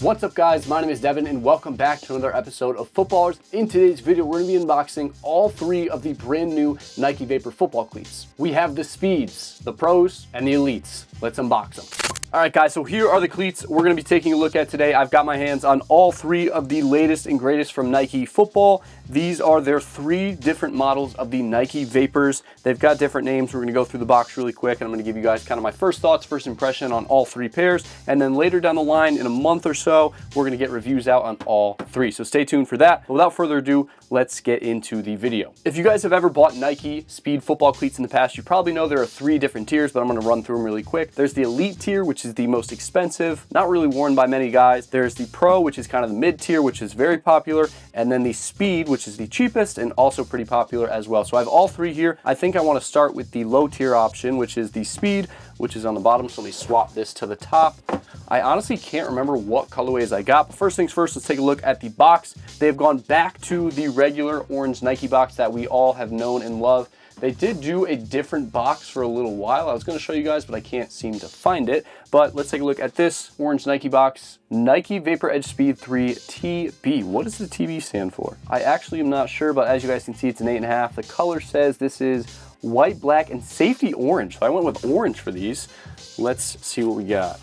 What's up guys, my name is Devin and welcome back to another episode of Footballrs. In today's video, we're going to be unboxing all three of the brand new Nike Vapor football cleats. We have the Speeds, the Pros, and the Elites. Let's unbox them. All right guys, so here are the cleats we're going to be taking a look at today. I've got my hands on all three of the latest and greatest from Nike Football. These are their three different models of the Nike Vapors. They've got different names. We're going to go through the box really quick and I'm going to give you guys kind of my first thoughts, first impression on all three pairs. And then later down the line in a month or so, we're going to get reviews out on all three. So stay tuned for that. But without further ado, let's get into the video. If you guys have ever bought Nike Speed football cleats in the past, you probably know there are three different tiers, but I'm going to run through them really quick. There's the Elite tier, which is the most expensive, not really worn by many guys. There's the Pro, which is kind of the mid tier, which is very popular. And then the Speed, which is the cheapest and also pretty popular as well. So I have all three here. I think I want to start with the low tier option, which is the Speed, which is on the bottom. So let me swap this to the top. I honestly can't remember what colorways I got, but first things first, let's take a look at the box. They've gone back to the regular orange Nike box that we all have known and love. They did do a different box for a little while. I was going to show you guys, but I can't seem to find it. But let's take a look at this orange Nike box. Nike Vapor Edge Speed 3 TB. What does the TB stand for? I actually am not sure, but as you guys can see, it's an 8.5. The color says this is white, black, and safety orange. So I went with orange for these. Let's see what we got.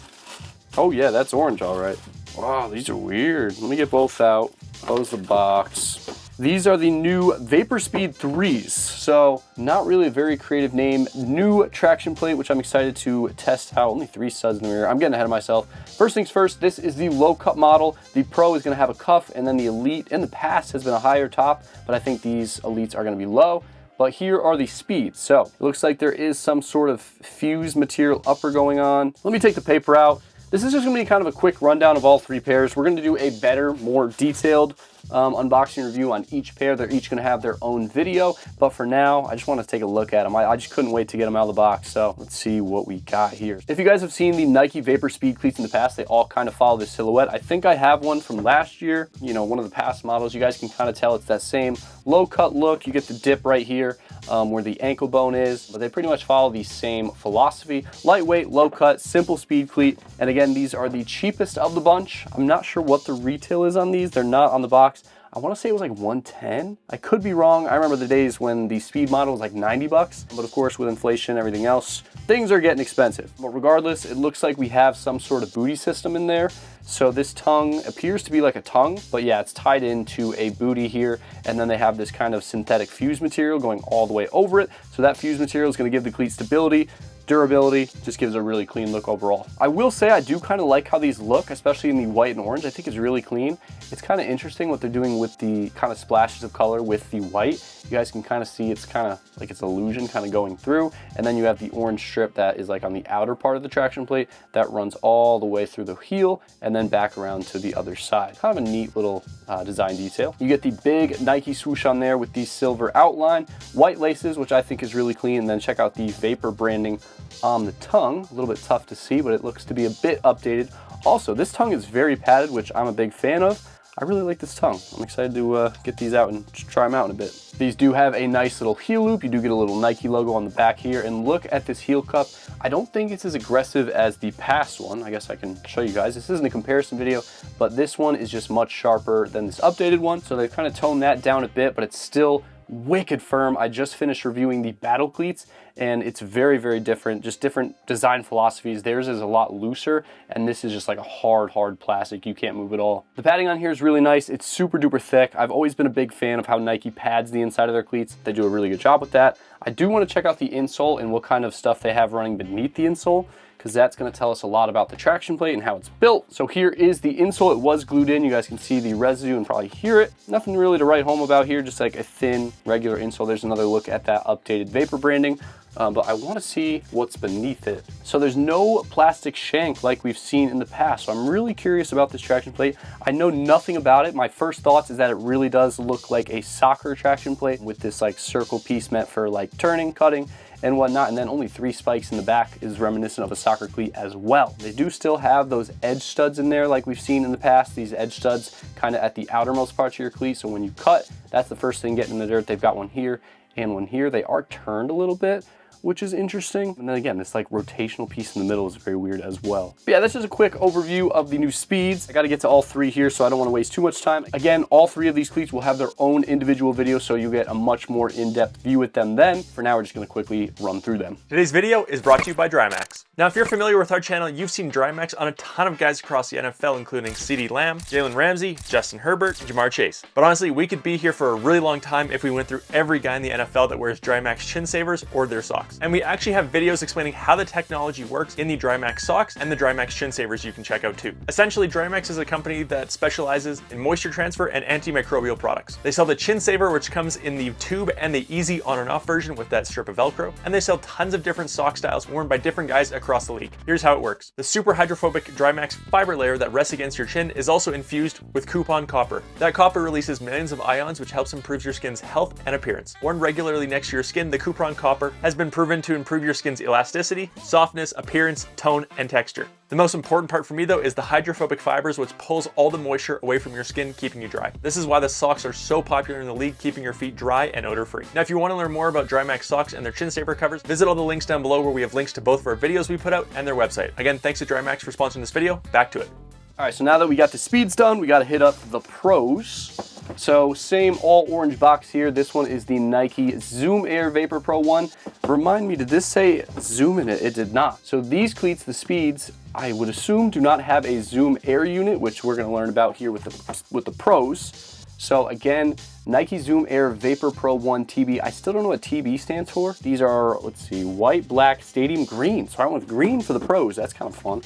Oh yeah, that's orange, all right. Wow, these are weird. Let me get both out. Close the box. These are the new Vapor Speed 3s. So not really a very creative name. New traction plate, which I'm excited to test out. Only 3 studs in the rear. I'm getting ahead of myself. First things first, this is the low cut model. The Pro is gonna have a cuff, and then the Elite in the past has been a higher top, but I think these Elites are gonna be low. But here are the Speeds. So it looks like there is some sort of fuse material upper going on. Let me take the paper out. This is just gonna be kind of a quick rundown of all three pairs. We're gonna do a better, more detailed unboxing review on each pair. They're each gonna have their own video, but for now, I just wanna take a look at them. I just couldn't wait to get them out of the box, so let's see what we got here. If you guys have seen the Nike Vapor Speed cleats in the past, they all kind of follow this silhouette. I think I have one from last year, you know, one of the past models. You guys can kind of tell it's that same low cut look. You get the dip right here where the ankle bone is, but they pretty much follow the same philosophy. Lightweight, low cut, simple speed cleat. And again, these are the cheapest of the bunch. I'm not sure what the retail is on these. They're not on the box. I want to say it was like 110. I could be wrong. I remember the days when the Speed model was like 90 bucks. But of course, with inflation and everything else, things are getting expensive. But regardless, it looks like we have some sort of booty system in there. So this tongue appears to be like a tongue, but yeah, it's tied into a booty here. And then they have this kind of synthetic fuse material going all the way over it. So that fuse material is going to give the cleat stability, durability, just gives a really clean look overall. I will say I do kind of like how these look, especially in the white and orange. I think it's really clean. It's kind of interesting what they're doing with the kind of splashes of color with the white. You guys can kind of see it's kind of like it's illusion kind of going through. And then you have the orange strip that is like on the outer part of the traction plate that runs all the way through the heel and then back around to the other side. Kind of a neat little design detail. You get the big Nike swoosh on there with the silver outline, white laces, which I think is really clean. And then check out the Vapor branding on the tongue. A little bit tough to see, but it looks to be a bit updated. Also, this tongue is very padded, which I'm a big fan of. I really like this tongue. I'm excited to get these out and try them out in a bit. These do have a nice little heel loop. You do get a little Nike logo on the back here. And look at this heel cup. I don't think it's as aggressive as the past one. I guess I can show you guys. This isn't a comparison video, but this one is just much sharper than this updated one. So they've kind of toned that down a bit, but it's still wicked firm. I just finished reviewing the Battle cleats and it's very, very different, just different design philosophies. Theirs is a lot looser and this is just like a hard plastic. You can't move at all. The padding on here is really nice. It's super duper thick. I've always been a big fan of how Nike pads the inside of their cleats. They do a really good job with that. I do want to check out the insole and what kind of stuff they have running beneath the insole, because that's going to tell us a lot about the traction plate and how it's built. So here is the insole. It was glued in. You guys can see the residue and probably hear it. Nothing really to write home about here, just like a thin regular insole. There's another look at that updated Vapor branding. But I want to see what's beneath it. So there's no plastic shank like we've seen in the past. So I'm really curious about this traction plate. I know nothing about it. My first thoughts is that it really does look like a soccer traction plate with this like circle piece meant for like turning, cutting, and whatnot. And then only 3 spikes in the back is reminiscent of a soccer cleat as well. They do still have those edge studs in there like we've seen in the past. These edge studs kind of at the outermost parts of your cleat. So when you cut, that's the first thing getting in the dirt. They've got one here and one here. They are turned a little bit. which is interesting. And then again, this like rotational piece in the middle is very weird as well. But yeah, this is a quick overview of the new speeds. I got to get to all three here, so I don't want to waste too much time. Again, all three of these cleats will have their own individual video, so you get a much more in-depth view with them then. For now, we're just going to quickly run through them. Today's video is brought to you by Drymax. Now, if you're familiar with our channel, you've seen Drymax on a ton of guys across the NFL, including CeeDee Lamb, Jalen Ramsey, Justin Herbert, and Jamar Chase. But honestly, we could be here for a really long time if we went through every guy in the NFL that wears Drymax chin savers or their socks. And we actually have videos explaining how the technology works in the Drymax socks and the Drymax chin savers you can check out too. Essentially, Drymax is a company that specializes in moisture transfer and antimicrobial products. They sell the chin saver, which comes in the tube and the easy on and off version with that strip of Velcro. And they sell tons of different sock styles worn by different guys across the league. Here's how it works. The super hydrophobic Drymax fiber layer that rests against your chin is also infused with coupon copper. That copper releases millions of ions, which helps improve your skin's health and appearance. Worn regularly next to your skin, the coupon copper has been proven to improve your skin's elasticity, softness, appearance, tone, and texture. The most important part for me though is the hydrophobic fibers, which pulls all the moisture away from your skin, keeping you dry. This is why the socks are so popular in the league, keeping your feet dry and odor-free. Now, if you want to learn more about Drymax socks and their chin saver covers, visit all the links down below where we have links to both of our videos we put out and their website. Again, thanks to Drymax for sponsoring this video. Back to it. All right, so now that we got the speeds done, we got to hit up the pros. So same all orange box here. This one is the Nike Zoom Air Vapor Pro 1. Remind me, did this say Zoom in it? It did not. So these cleats, the speeds, I would assume do not have a Zoom Air unit, which we're going to learn about here with the pros. So again, Nike Zoom Air Vapor Pro 1 TB. I still don't know what TB stands for. These are, let's see, white, black, stadium green. So I went with green for the pros. That's kind of fun.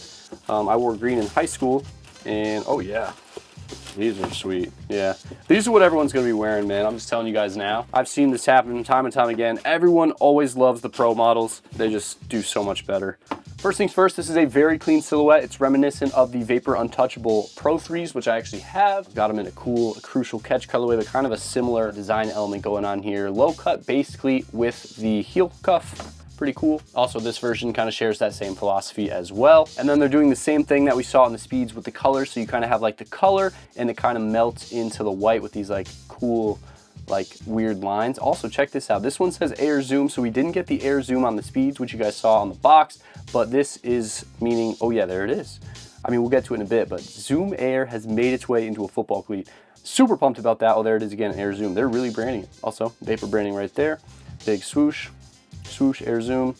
I wore green in high school, and oh yeah. These are sweet. Yeah, these are what everyone's gonna be wearing, man. I'm just telling you guys now. I've seen this happen time and time again. Everyone always loves the pro models. They just do so much better. First things first, this is a very clean silhouette. It's reminiscent of the Vapor Untouchable Pro 3s, which I actually have. Got them in a cool, crucial catch colorway, but kind of a similar design element going on here. Low cut base cleat with the heel cuff. Pretty cool. Also, this version kind of shares that same philosophy as well. And then they're doing the same thing that we saw in the speeds with the color. So you kind of have like the color and it kind of melts into the white with these like cool, like weird lines. Also, check this out. This one says Air Zoom. So we didn't get the Air Zoom on the speeds, which you guys saw on the box, but this is meaning, oh yeah, there it is. I mean, we'll get to it in a bit, but Zoom Air has made its way into a football cleat. Super pumped about that. Oh, there it is again, Air Zoom. They're really branding it. Also, Vapor branding right there. Big swoosh. Swoosh, Air Zoom,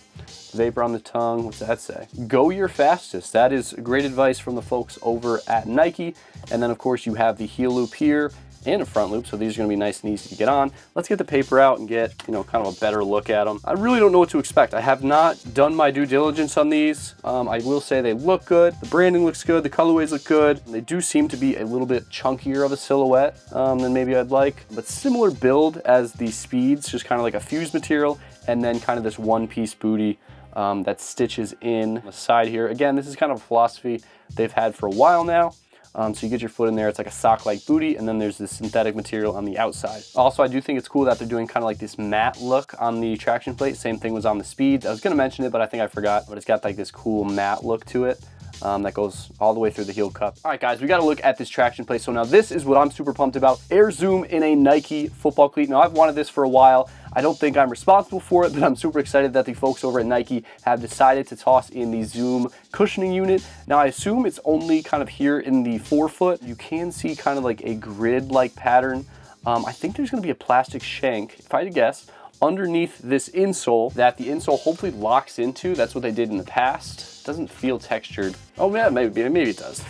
Vapor on the tongue. What's that say? Go your fastest. That is great advice from the folks over at Nike. And then of course you have the heel loop here and a front loop, so these are going to be nice and easy to get on. Let's get the paper out and get, you know, kind of a better look at them. I really don't know what to expect. I have not done my due diligence on these. I will say they look good. The branding looks good. The colorways look good. They do seem to be a little bit chunkier of a silhouette than maybe I'd like, but similar build as the speeds, just kind of like a fused material, and then kind of this one-piece booty that stitches in the side here. Again, this is kind of a philosophy they've had for a while now. So you get your foot in there, it's like a sock-like booty, and then there's this synthetic material on the outside. Also, I do think it's cool that they're doing kind of like this matte look on the traction plate. Same thing was on the speeds. I was gonna mention it, but I think I forgot, but it's got like this cool matte look to it. That goes all the way through the heel cup. All right, guys, we got to look at this traction plate. So now this is what I'm super pumped about. Air Zoom in a Nike football cleat. Now, I've wanted this for a while. I don't think I'm responsible for it, but I'm super excited that the folks over at Nike have decided to toss in the Zoom cushioning unit. Now, I assume it's only kind of here in the forefoot. You can see kind of like a grid-like pattern. I think there's going to be a plastic shank, if I had to guess, underneath this insole that the insole hopefully locks into. That's what they did in the past. Doesn't feel textured. Oh yeah, maybe it does.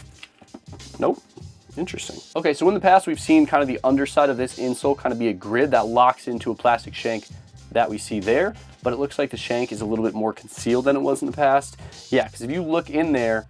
Nope. Interesting. Okay, so in the past we've seen kind of the underside of this insole kind of be a grid that locks into a plastic shank that we see there, but it looks like the shank is a little bit more concealed than it was in the past. Yeah, because if you look in there,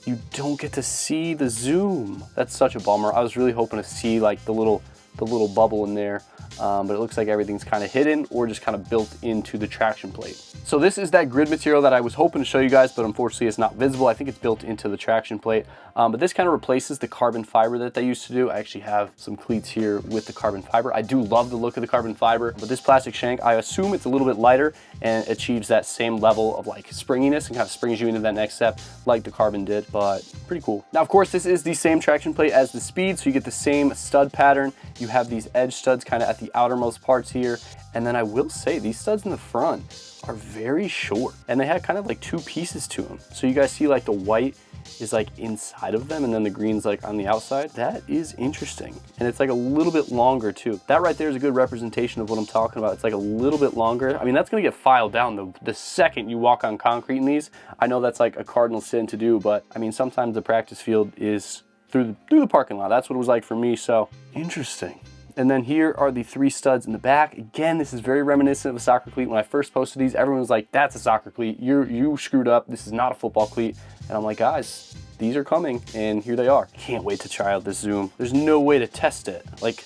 you don't get to see the zoom. That's such a bummer. I was really hoping to see like the little bubble in there. But it looks like everything's kind of hidden or just kind of built into the traction plate. So this is that grid material that I was hoping to show you guys, but unfortunately it's not visible. I think it's built into the traction plate. But this kind of replaces the carbon fiber that they used to do. I actually have some cleats here with the carbon fiber. I do love the look of the carbon fiber, but this plastic shank, I assume it's a little bit lighter and achieves that same level of like springiness and kind of springs you into that next step like the carbon did, but pretty cool. Now, of course, this is the same traction plate as the speed, so you get the same stud pattern. You You have these edge studs kind of at the outermost parts here. And then I will say these studs in the front are very short, and they had kind of like two pieces to them. So you guys see like the white is like inside of them and then the green's like on the outside. That is interesting. And it's like a little bit longer too. That right there is a good representation of what I'm talking about. It's like a little bit longer. I mean, that's gonna get filed down the second you walk on concrete in these. I know that's like a cardinal sin to do, but I mean, sometimes the practice field is through the parking lot. That's what it was like for me, so interesting. And then here are the three studs in the back. Again, this is very reminiscent of a soccer cleat. When I first posted these, everyone was like, that's a soccer cleat. You screwed up. This is not a football cleat. And I'm like, guys, these are coming, and here they are. Can't wait to try out this Zoom. There's no way to test it. Like,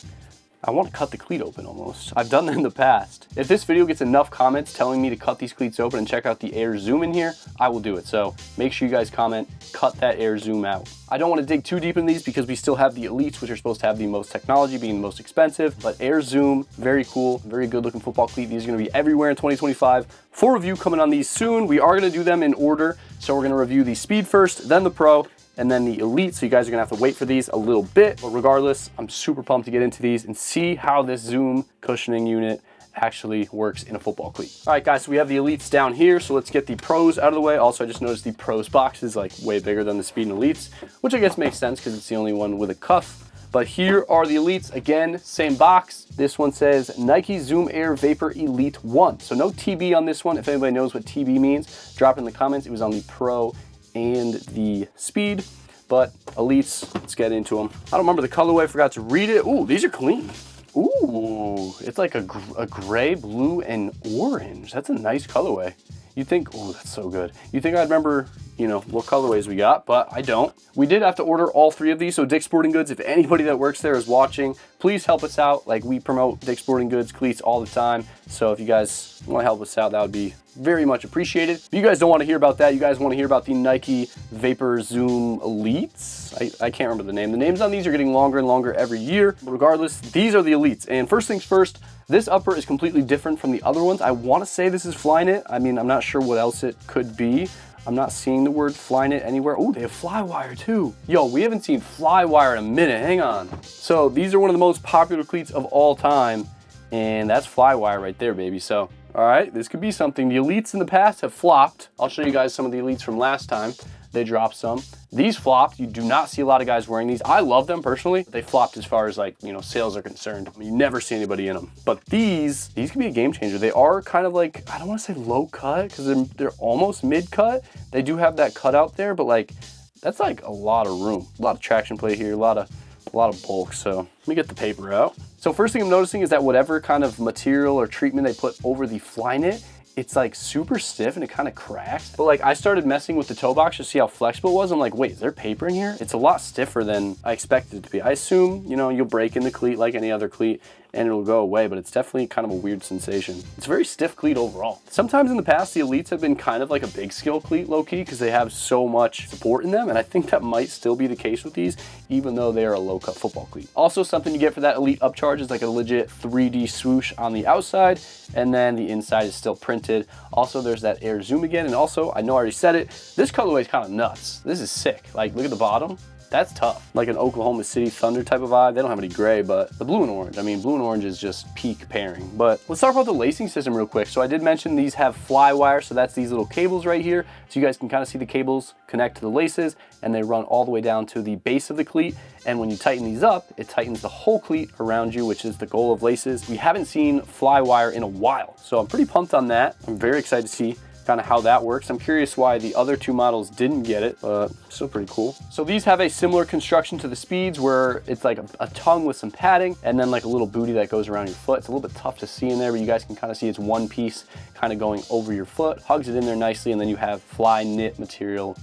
I want to cut the cleat open almost. I've done that in the past. If this video gets enough comments telling me to cut these cleats open and check out the Air Zoom in here, I will do it. So make sure you guys comment, cut that Air Zoom out. I don't want to dig too deep in these because we still have the Elites, which are supposed to have the most technology, being the most expensive, but Air Zoom, very cool, very good looking football cleat. These are going to be everywhere in 2025. Full review coming on these soon. We are going to do them in order. So we're going to review the Speed first, then the Pro, and then the Elite. So you guys are gonna have to wait for these a little bit, but regardless, I'm super pumped to get into these and see how this Zoom cushioning unit actually works in a football cleat. All right, guys, so we have the Elites down here, so let's get the Pros out of the way. Also, I just noticed the Pros box is like way bigger than the Speed and Elites, which I guess makes sense because it's the only one with a cuff. But here are the Elites. Again, same box. This one says Nike Zoom Air Vapor Elite 1. So no TB on this one. If anybody knows what TB means, drop it in the comments. It was on the Pro and the Speed, but Elites, let's get into them. I don't remember the colorway, I forgot to read it. Ooh, these are clean. Ooh, it's like a gray, blue, and orange. That's a nice colorway. You'd think, oh, that's so good. You'd think I'd remember, you know, what colorways we got, but I don't. We did have to order all three of these, so Dick's Sporting Goods, if anybody that works there is watching, please help us out. Like, we promote Dick's Sporting Goods cleats all the time, so if you guys want to help us out, that would be very much appreciated. If you guys don't want to hear about that, you guys want to hear about the Nike Vapor Zoom Elites. I can't remember the name. The names on these are getting longer and longer every year, but regardless, these are the Elites. And first things first, this upper is completely different from the other ones. I want to say this is Flyknit. I mean, I'm not sure what else it could be. I'm not seeing the word Flyknit anywhere. Oh, they have Flywire too. Yo, we haven't seen Flywire in a minute. Hang on. So these are one of the most popular cleats of all time, and that's Flywire right there, baby. So, all right, this could be something. The Elites in the past have flopped. I'll show you guys some of the Elites from last time. They dropped some. These flopped. You do not see a lot of guys wearing these. I love them personally. They flopped as far as, like, you know, sales are concerned. I mean, you never see anybody in them. But these can be a game changer. They are kind of like, I don't want to say low cut because they're almost mid cut. They do have that cutout there, but like that's like a lot of room, a lot of traction play here, a lot of bulk. So let me get the paper out. So first thing I'm noticing is that whatever kind of material or treatment they put over the Flyknit, it's like super stiff and it kind of cracks. But like I started messing with the toe box to see how flexible it was. I'm like, wait, is there paper in here? It's a lot stiffer than I expected it to be. I assume, you know, you'll break in the cleat like any other cleat and it'll go away, but it's definitely kind of a weird sensation. It's a very stiff cleat overall. Sometimes in the past, the Elites have been kind of like a big skill cleat low-key because they have so much support in them, and I think that might still be the case with these, even though they are a low-cut football cleat. Also, something you get for that Elite upcharge is like a legit 3D swoosh on the outside, and then the inside is still printed. Also, there's that Air Zoom again, and also, I know I already said it, this colorway is kind of nuts. This is sick. Like, look at the bottom. That's tough. Like an Oklahoma City Thunder type of vibe. They don't have any gray, but the blue and orange. I mean, blue and orange is just peak pairing. But let's talk about the lacing system real quick. So I did mention these have Flywire. So that's these little cables right here. So you guys can kind of see the cables connect to the laces and they run all the way down to the base of the cleat. And when you tighten these up, it tightens the whole cleat around you, which is the goal of laces. We haven't seen Flywire in a while. So I'm pretty pumped on that. I'm very excited to see kind of how that works. I'm curious why the other two models didn't get it, but still pretty cool. So these have a similar construction to the Speeds where it's like a tongue with some padding and then like a little booty that goes around your foot. It's a little bit tough to see in there, but you guys can kind of see it's one piece kind of going over your foot, hugs it in there nicely, and then you have Flyknit material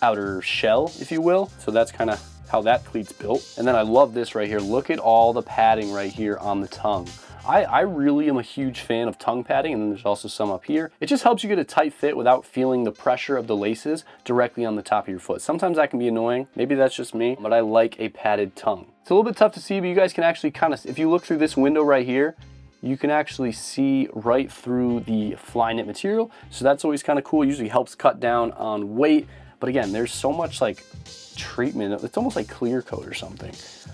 outer shell, if you will. So that's kind of how that cleat's built. And then I love this right here. Look at all the padding right here on the tongue. I really am a huge fan of tongue padding, and then there's also some up here. It just helps you get a tight fit without feeling the pressure of the laces directly on the top of your foot. Sometimes that can be annoying. Maybe that's just me, but I like a padded tongue. It's a little bit tough to see, but you guys can actually kind of, if you look through this window right here, you can actually see right through the Flyknit material. So that's always kind of cool. It usually helps cut down on weight. But again, there's so much like treatment. It's almost like clear coat or something.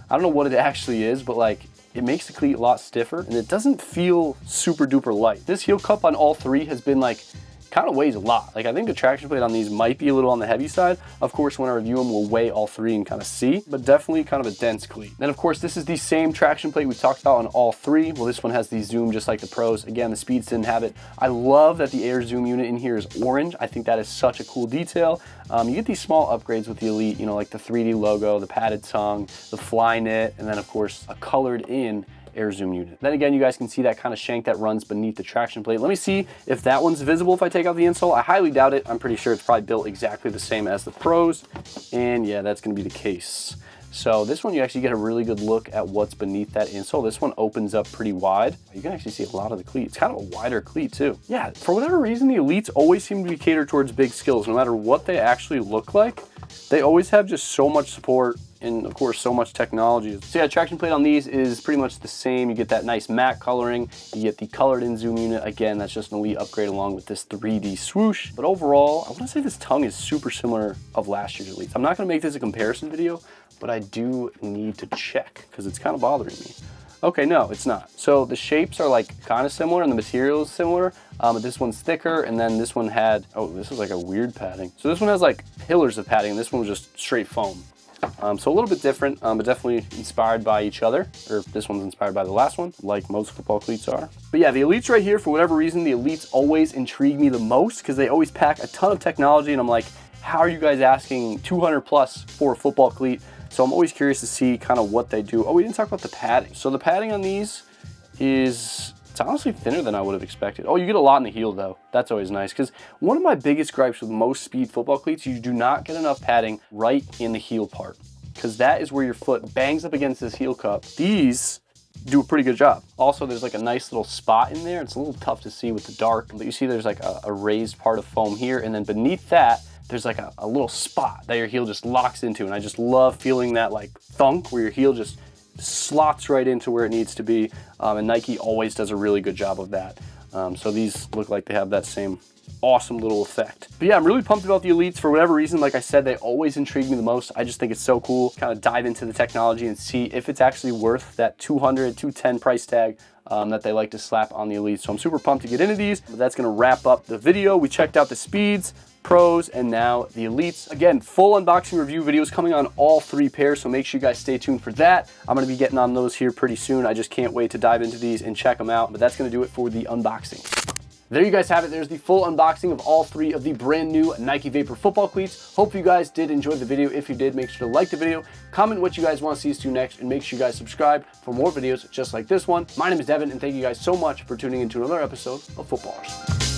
I don't know what it actually is, but like, it makes the cleat a lot stiffer and it doesn't feel super duper light. This heel cup on all three has been like, kind of weighs a lot. Like I think the traction plate on these might be a little on the heavy side. Of course, when I review them, we'll weigh all three and kind of see, but definitely kind of a dense cleat. Then of course, this is the same traction plate we talked about on all three. Well, this one has the zoom just like the Pros. Again, the Speeds didn't have it. I love that the air zoom unit in here is orange. I think that is such a cool detail. You get these small upgrades with the Elite, you know, like the 3D logo, the padded tongue, the fly knit, and then of course, a colored in air zoom unit. Then again, you guys can see that kind of shank that runs beneath the traction plate. Let me see if that one's visible if I take out the insole. I highly doubt it. I'm pretty sure it's probably built exactly the same as the Pros. And yeah, that's gonna be the case. So this one, you actually get a really good look at what's beneath that insole. This one opens up pretty wide. You can actually see a lot of the cleat. It's kind of a wider cleat too. Yeah, for whatever reason, the Elites always seem to be catered towards big skills. No matter what they actually look like, they always have just so much support and of course so much technology. So yeah, traction plate on these is pretty much the same. You get that nice matte coloring, you get the colored in zoom unit. Again, that's just an Elite upgrade along with this 3D swoosh. But overall, I wanna say this tongue is super similar of last year's Elites. I'm not gonna make this a comparison video, but I do need to check because it's kind of bothering me. Okay, no, it's not. So the shapes are like kind of similar and the material is similar, but this one's thicker and then this one had, oh, this is like a weird padding. So this one has like pillars of padding and this one was just straight foam. So a little bit different, but definitely inspired by each other, or this one's inspired by the last one, like most football cleats are. But yeah, the Elites right here, for whatever reason, the Elites always intrigue me the most because they always pack a ton of technology and I'm like, how are you guys asking 200 plus for a football cleat? So I'm always curious to see kind of what they do. Oh, we didn't talk about the padding. So the padding on these is, it's honestly thinner than I would have expected. Oh, you get a lot in the heel though. That's always nice because one of my biggest gripes with most speed football cleats, you do not get enough padding right in the heel part because that is where your foot bangs up against this heel cup. These do a pretty good job. Also, there's like a nice little spot in there. It's a little tough to see with the dark, but you see there's like a raised part of foam here, and then beneath that, there's like a little spot that your heel just locks into, and I just love feeling that like thunk where your heel just slots right into where it needs to be, and Nike always does a really good job of that. So these look like they have that same awesome little effect. But yeah, I'm really pumped about the Elites. For whatever reason, like I said, they always intrigue me the most. I just think it's so cool. Kind of dive into the technology and see if it's actually worth that $200, $210 price tag that they like to slap on the Elites. So I'm super pumped to get into these. But that's gonna wrap up the video. We checked out the Speeds, Pros, and now the Elites. Again, full unboxing review videos coming on all three pairs, so make sure you guys stay tuned for that. I'm gonna be getting on those here pretty soon. I just can't wait to dive into these and check them out. But that's gonna do it for the unboxing. There you guys have it. There's the full unboxing of all three of the brand new Nike Vapor football cleats. Hope you guys did enjoy the video. If you did, make sure to like the video, comment what you guys want to see us do next, and make sure you guys subscribe for more videos just like this one. My name is Devin, and thank you guys so much for tuning into another episode of Footballrs.